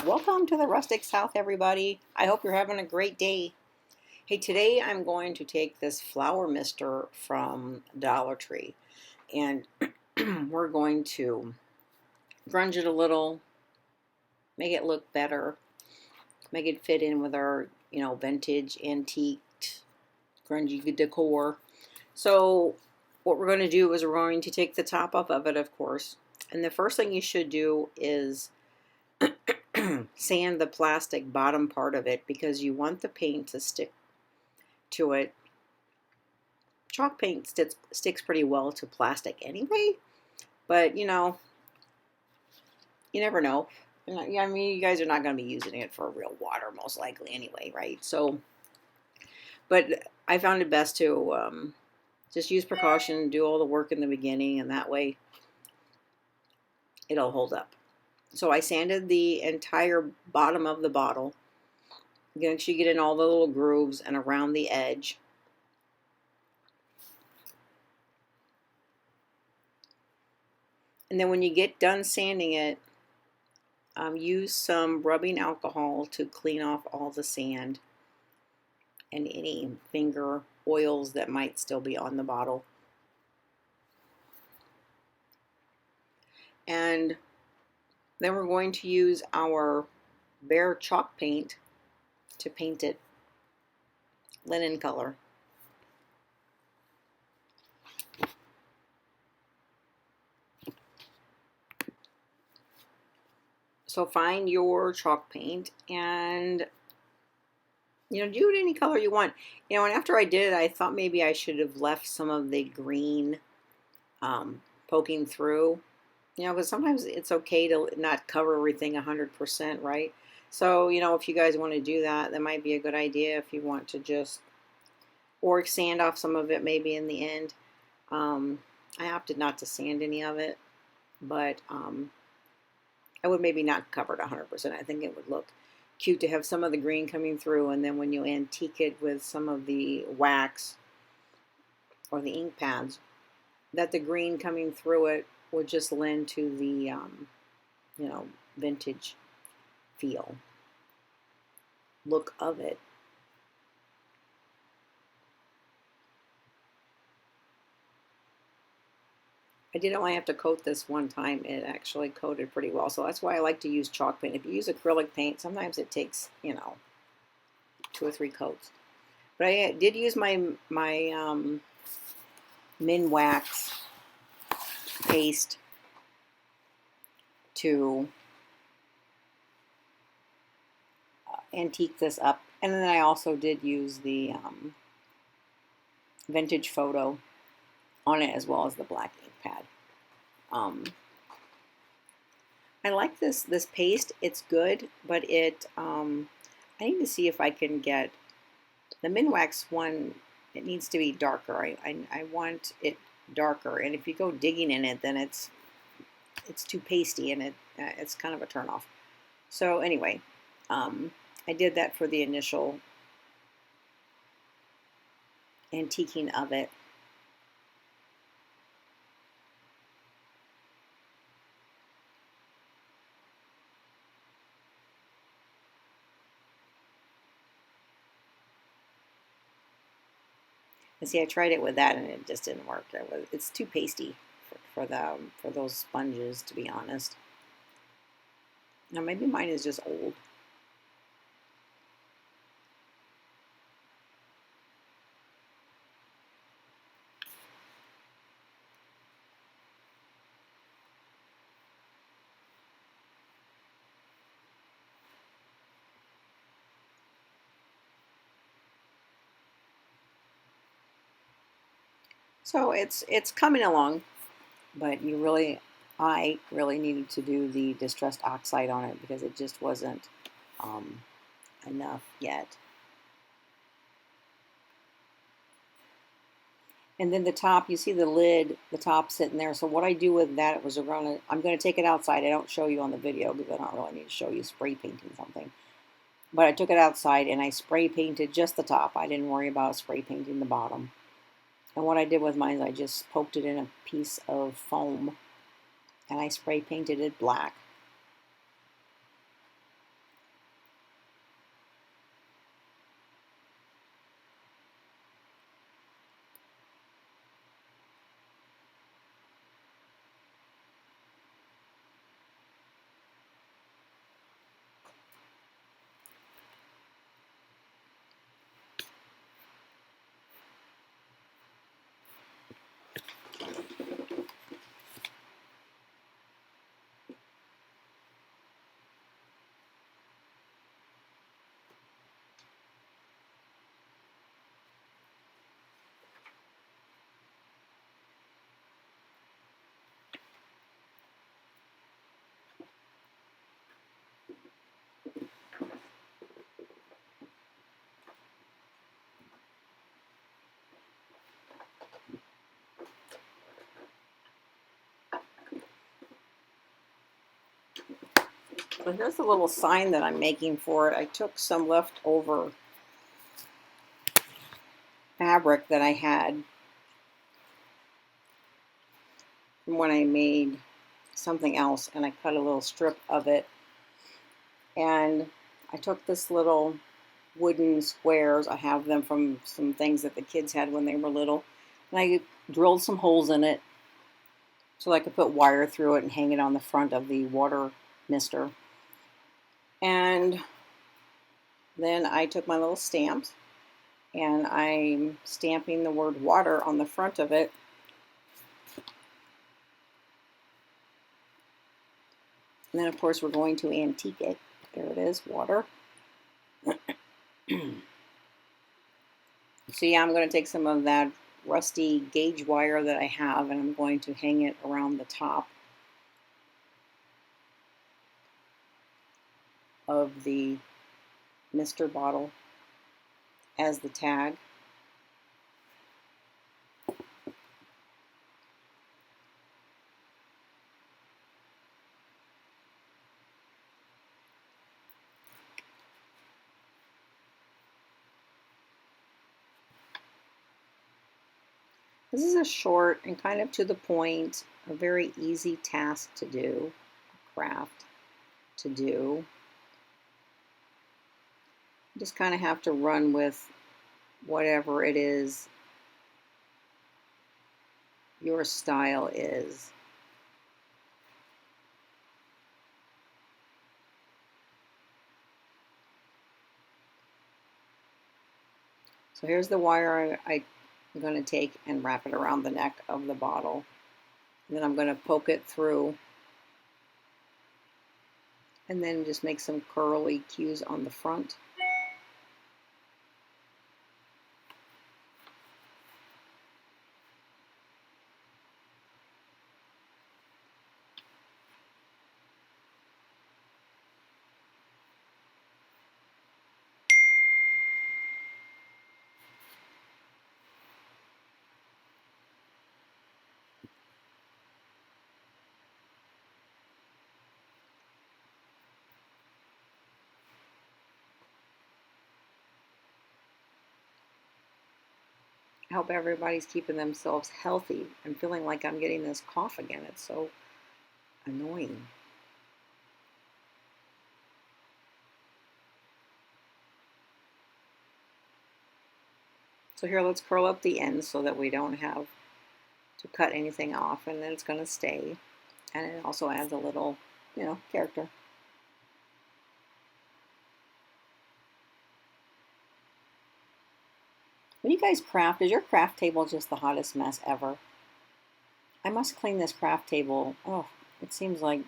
Welcome to the Rustic South, everybody. I hope you're having a great day. Hey, today I'm going to take this flower mister from Dollar Tree and we're going to grunge it a little, make it look better, make it fit in with our, vintage, antiqued, grungy decor. So what we're going to do is we're going to take the top off of it, of course. And the first thing you should do is sand the plastic bottom part of it because you want the paint to stick to it. Chalk paint sticks pretty well to plastic anyway, but you never know. I mean, you guys are not going to be using it for real water most likely anyway, right? So, but I found it best to just use precaution, do all the work in the beginning, and that way it'll hold up. So I sanded the entire bottom of the bottle. You actually get in all the little grooves and around the edge. And then when you get done sanding it, use some rubbing alcohol to clean off all the sand and any finger oils that might still be on the bottle. And then we're going to use our bare chalk paint to paint it linen color. So find your chalk paint and do it any color you want. And after I did it, I thought maybe I should have left some of the green poking through. Because sometimes it's okay to not cover everything 100%, right? So, if you guys want to do that, that might be a good idea if you want to just, or sand off some of it maybe in the end. I opted not to sand any of it, but I would maybe not cover it 100%. I think it would look cute to have some of the green coming through, and then when you antique it with some of the wax or the ink pads, that the green coming through it would just lend to the, vintage feel, look of it. I did only have to coat this one time. It actually coated pretty well. So that's why I like to use chalk paint. If you use acrylic paint, sometimes it takes, 2 or 3 coats. But I did use my min wax paste to antique this up. And then I also did use the vintage photo on it as well as the black ink pad. I like this paste. It's good, but I need to see if I can get the Minwax one. It needs to be darker. I want it darker, and if you go digging in it, then it's too pasty, and it's kind of a turnoff. So anyway, I did that for the initial antiquing of it. And see, I tried it with that, and it just didn't work. It's too pasty for those sponges, to be honest. Now maybe mine is just old. So it's coming along, but I really needed to do the distressed oxide on it because it just wasn't enough yet. And then the top, you see the lid, the top sitting there. So what I do with that was I'm going to take it outside. I don't show you on the video because I don't really need to show you spray painting something. But I took it outside and I spray painted just the top. I didn't worry about spray painting the bottom. And what I did with mine is I just poked it in a piece of foam and I spray painted it black. So here's a little sign that I'm making for it. I took some leftover fabric that I had from when I made something else, and I cut a little strip of it. And I took this little wooden squares. I have them from some things that the kids had when they were little. And I drilled some holes in it so I could put wire through it and hang it on the front of the water mister. And then I took my little stamps and I'm stamping the word water on the front of it. And then of course we're going to antique it. There it is, water. So yeah, I'm going to take some of that rusty gauge wire that I have and I'm going to hang it around the top of the mister bottle as the tag. This is a short and kind of to the point, a very easy task to do, craft to do. You just kind of have to run with whatever it is your style is. So here's the wire I'm going to take and wrap it around the neck of the bottle. And then I'm going to poke it through and then just make some curly cues on the front. I hope everybody's keeping themselves healthy. I'm feeling like I'm getting this cough again. It's so annoying. So here, let's curl up the ends so that we don't have to cut anything off, and then it's going to stay. And it also adds a little, character. When you guys craft, is your craft table just the hottest mess ever? I must clean this craft table, it seems like,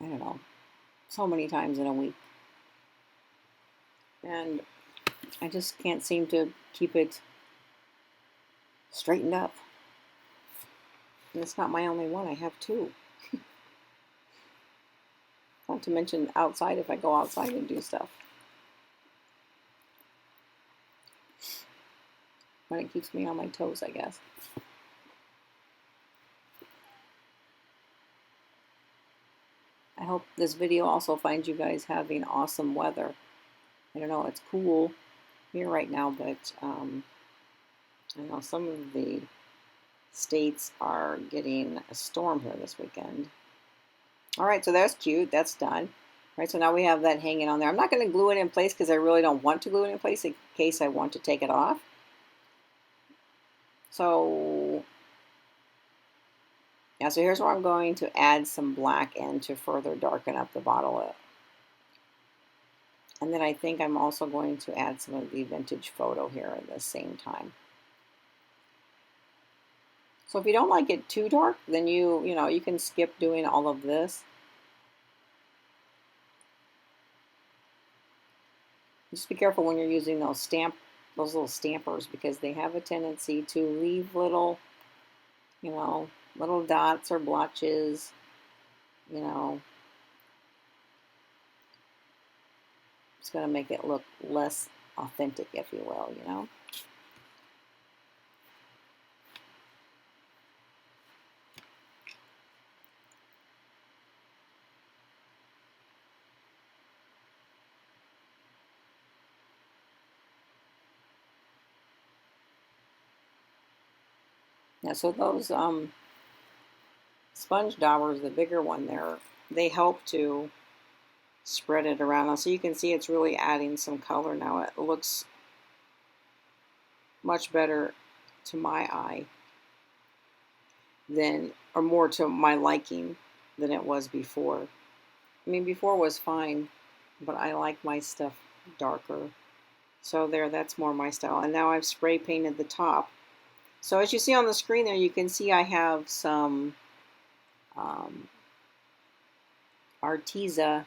I don't know, so many times in a week. And I just can't seem to keep it straightened up. And it's not my only one, I have two. Not to mention outside if I go outside and do stuff. But it keeps me on my toes, I guess. I hope this video also finds you guys having awesome weather. I don't know, it's cool here right now, but I know some of the states are getting a storm here this weekend. All right, so that's cute. That's done. All right, so now we have that hanging on there. I'm not going to glue it in place because I really don't want to glue it in place in case I want to take it off. So, yeah, so here's where I'm going to add some black in to further darken up the bottle. And then I think I'm also going to add some of the vintage photo here at the same time. So if you don't like it too dark, then you can skip doing all of this. Just be careful when you're using those little stampers because they have a tendency to leave little, little dots or blotches, It's going to make it look less authentic, if you will, you know. Yeah, so those sponge daubers, the bigger one there, they help to spread it around. Now, so you can see it's really adding some color now. It looks much better to my eye than, or more to my liking than it was before. I mean, before was fine, but I like my stuff darker. So there, that's more my style. And now I've spray painted the top. So as you see on the screen there, you can see I have some Arteza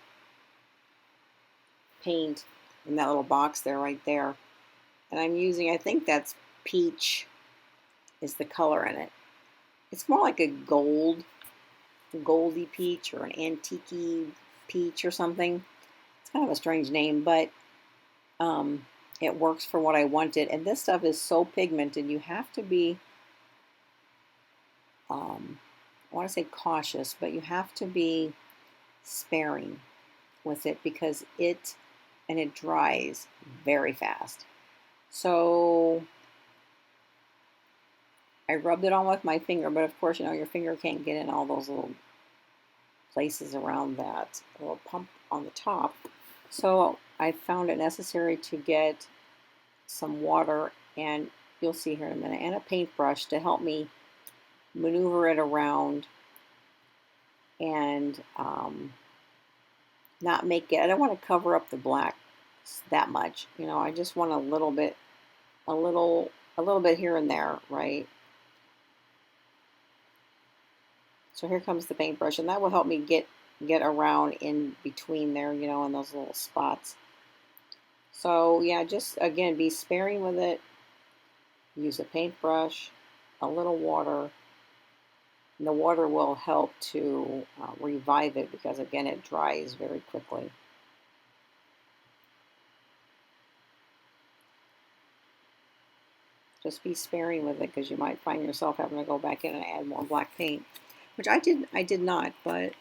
paint in that little box there, right there. And I'm using, I think that's peach is the color in it. It's more like a goldy peach or an antique peach or something. It's kind of a strange name, but it works for what I wanted. And this stuff is so pigmented, you have to be, I want to say cautious, but you have to be sparing with it because it dries very fast. So I rubbed it on with my finger, but of course, you know, your finger can't get in all those little places around that little pump on the top. So I found it necessary to get some water, and you'll see here in a minute, and a paintbrush to help me maneuver it around and not make it, I don't want to cover up the black that much, you know, I just want a little bit here and there, right? So here comes the paintbrush, and that will help me get around in between there, you know, in those little spots. So yeah, just again, be sparing with it. Use a paintbrush, a little water. And the water will help to revive it because again, it dries very quickly. Just be sparing with it because you might find yourself having to go back in and add more black paint, which I did not, but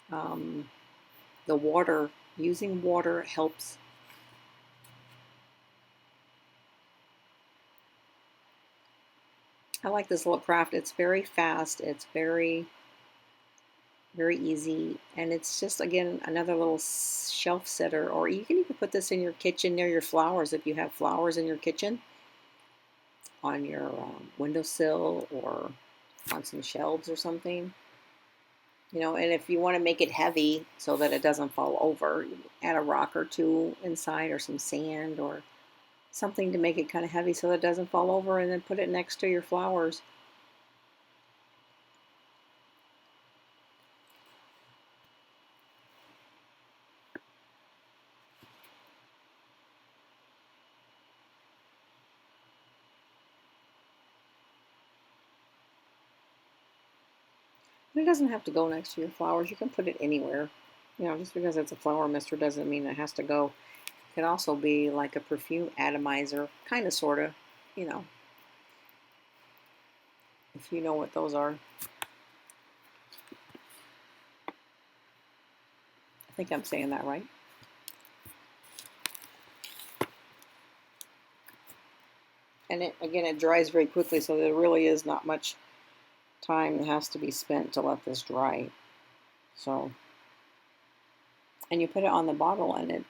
the water, using water helps. I like this little craft. It's very fast. It's very easy, and it's just again another little shelf setter. Or you can even put this in your kitchen near your flowers if you have flowers in your kitchen, on your windowsill or on some shelves or something. You know, and if you want to make it heavy so that it doesn't fall over, add a rock or two inside or some sand or something to make it kind of heavy so that it doesn't fall over, and then put it next to your flowers. It doesn't have to go next to your flowers. You can put it anywhere. You know, just because it's a flower mister doesn't mean it has to go. It can also be like a perfume atomizer, kind of, sort of, you know, if you know what those are. I think I'm saying that right. And it, again, it dries very quickly, so there really is not much time that has to be spent to let this dry. So, and you put it on the bottle, and it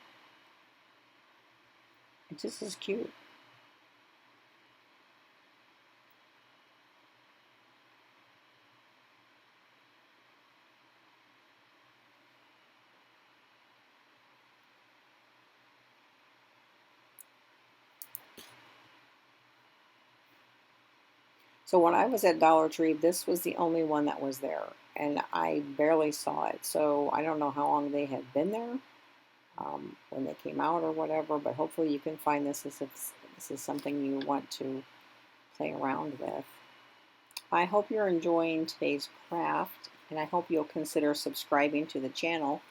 just is cute. So when I was at Dollar Tree, this was the only one that was there, and I barely saw it. So I don't know how long they had been there, when they came out or whatever, but hopefully you can find this if this is something you want to play around with. I hope you're enjoying today's craft, and I hope you'll consider subscribing to the channel.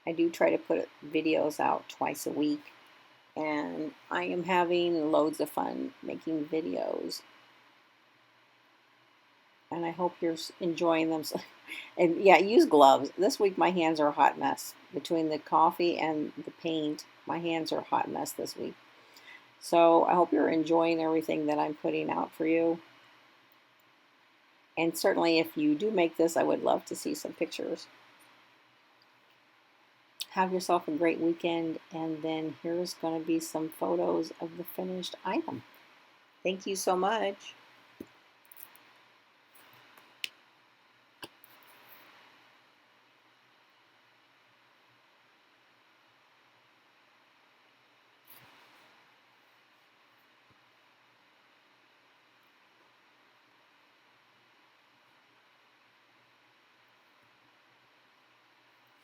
I do try to put videos out twice a week, and I am having loads of fun making videos. And I hope you're enjoying them. And yeah, use gloves. This week my hands are a hot mess. Between the coffee and the paint, my hands are a hot mess this week. So I hope you're enjoying everything that I'm putting out for you. And certainly if you do make this, I would love to see some pictures. Have yourself a great weekend, and then here's going to be some photos of the finished item. Thank you so much.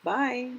Bye.